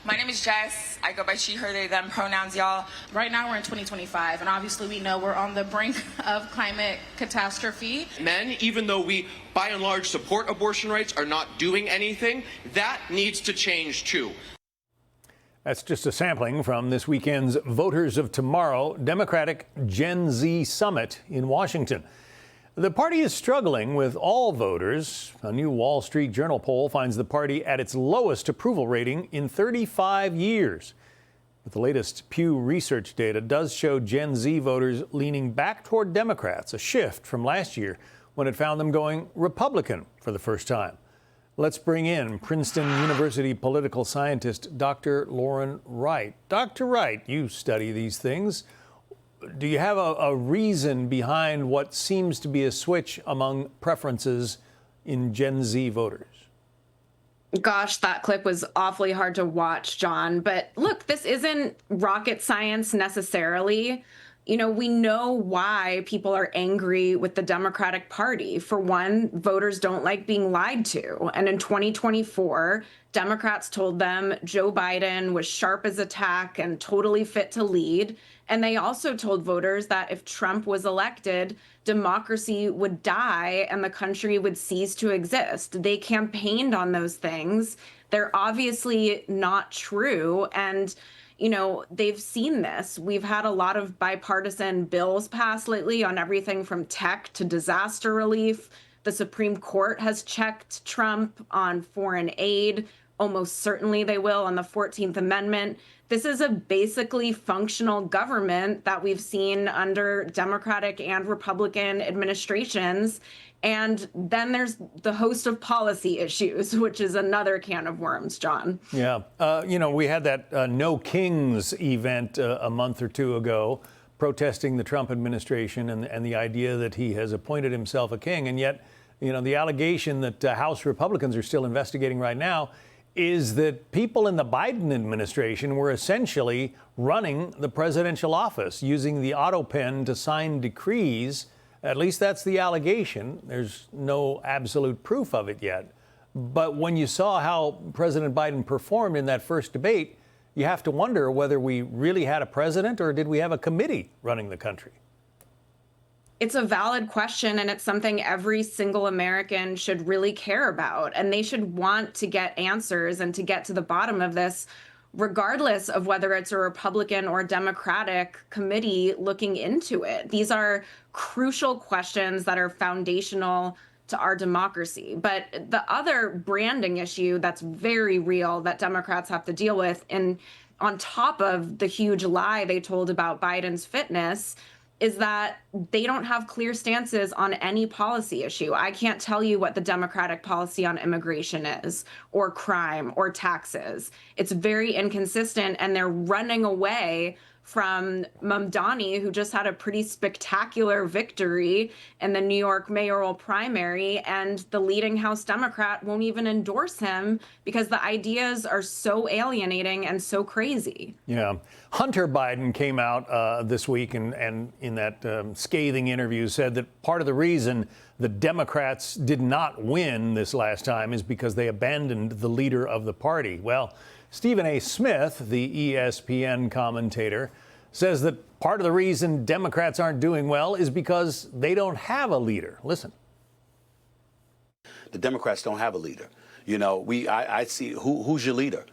My name is Jess. I go by she, her, they, them pronouns, y'all. Right now we're in 2025, and obviously we know we're on the brink of climate catastrophe. Men, even though we by and large support abortion rights, are not doing anything. That needs to change too. That's just a sampling from this weekend's Voters of Tomorrow Democratic Gen Z Summit in Washington. The party is struggling with all voters. A new Wall Street Journal poll finds the party at its lowest approval rating in 35 years. But the latest Pew Research data does show Gen Z voters leaning back toward Democrats, a shift from last year when it found them going Republican for the first time. Let's bring in Princeton University political scientist Dr. Lauren Wright. Dr. Wright, you study these things. Do you have a reason behind what seems to be a switch among preferences in Gen Z voters? Gosh, that clip was awfully hard to watch, John. But look, this isn't rocket science necessarily. You know, we know why people are angry with the Democratic Party. For one, voters don't like being lied to. And in 2024, Democrats told them Joe Biden was sharp as a tack and totally fit to lead. And they also told voters that if Trump was elected, democracy would die and the country would cease to exist. They campaigned on those things. They're obviously not true. And you know, they've seen this. We've had a lot of bipartisan bills passed lately on everything from tech to disaster relief. The Supreme Court has checked Trump on foreign aid. Almost certainly they will on the 14th Amendment. This is a basically functional government that we've seen under Democratic and Republican administrations. And then there's the host of policy issues, which is another can of worms, John. Yeah. You know, we had that No Kings event a month or two ago protesting the Trump administration and the idea that he has appointed himself a king. And yet, you know, the allegation that House Republicans are still investigating right now is that people in the Biden administration were essentially running the presidential office, using the auto pen to sign decrees. At least that's the allegation. There's no absolute proof of it yet. But when you saw how President Biden performed in that first debate, you have to wonder whether we really had a president or did we have a committee running the country? It's a valid question, and it's something every single American should really care about. And they should want to get answers and to get to the bottom of this, regardless of whether it's a Republican or Democratic committee looking into it. These are crucial questions that are foundational to our democracy. But the other branding issue that's very real that Democrats have to deal with, and on top of the huge lie they told about Biden's fitness, is that they don't have clear stances on any policy issue. I can't tell you what the Democratic policy on immigration is, or crime, or taxes. It's very inconsistent, and they're running away from Mamdani, who just had a pretty spectacular victory in the New York mayoral primary, and the leading House Democrat won't even endorse him because the ideas are so alienating and so crazy. Yeah. Hunter Biden came out this week and in that scathing interview said that part of the reason the Democrats did not win this last time is because they abandoned the leader of the party. Well, Stephen A. Smith, the ESPN commentator, says that part of the reason Democrats aren't doing well is because they don't have a leader. Listen. The Democrats don't have a leader. You know, I see who's your leader?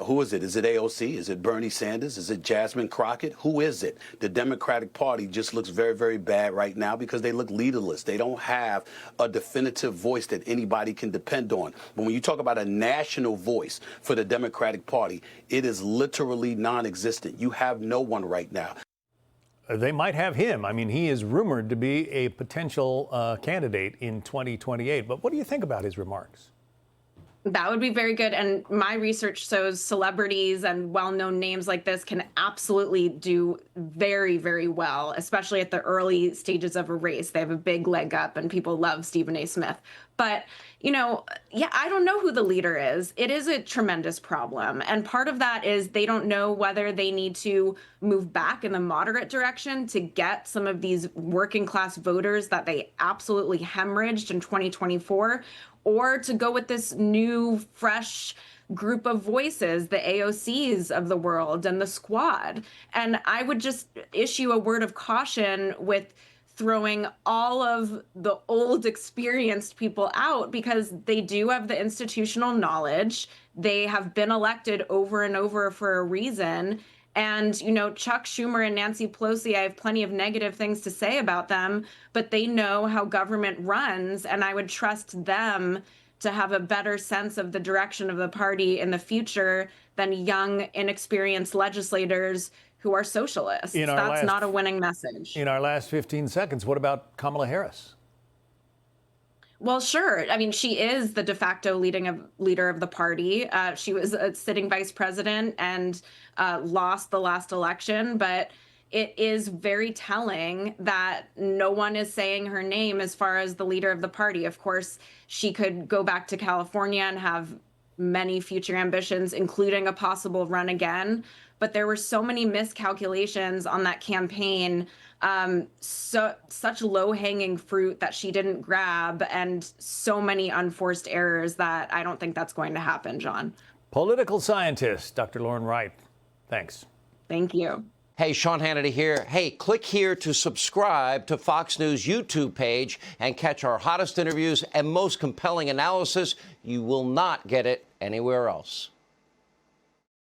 Who is it? Is it AOC? Is it Bernie Sanders? Is it Jasmine Crockett? Who is it? The Democratic Party just looks very, very bad right now because they look leaderless. They don't have a definitive voice that anybody can depend on. But when you talk about a national voice for the Democratic Party, it is literally non-existent. You have no one right now. They might have him. I mean, he is rumored to be a potential candidate in 2028. But what do you think about his remarks? That would be very good. And my research shows celebrities and well-known names like this can absolutely do very, very well, especially at the early stages of a race. They have a big leg up and people love Stephen A. Smith. But, you know, yeah, I don't know who the leader is. It is a tremendous problem. And part of that is they don't know whether they need to move back in the moderate direction to get some of these working class voters that they absolutely hemorrhaged in 2024, or to go with this new, fresh group of voices, the AOCs of the world and the Squad. And I would just issue a word of caution with throwing all of the old experienced people out, because they do have the institutional knowledge. They have been elected over and over for a reason. And, you know, Chuck Schumer and Nancy Pelosi, I have plenty of negative things to say about them, but they know how government runs, and I would trust them to have a better sense of the direction of the party in the future than young, inexperienced legislators who are socialists. That's not a winning message. In our last 15 seconds, what about Kamala Harris? Well, sure. I mean, she is the de facto leader of the party. She was a sitting vice president and lost the last election, but it is very telling that no one is saying her name as far as the leader of the party. Of course, she could go back to California and have many future ambitions, including a possible run again. But there were so many miscalculations on that campaign, such low-hanging fruit that she didn't grab, and so many unforced errors that I don't think that's going to happen, John. Political scientist, Dr. Lauren Wright. Thanks. Thank you. Hey, Sean Hannity here. Hey, click here to subscribe to Fox News YouTube page and catch our hottest interviews and most compelling analysis. You will not get it anywhere else.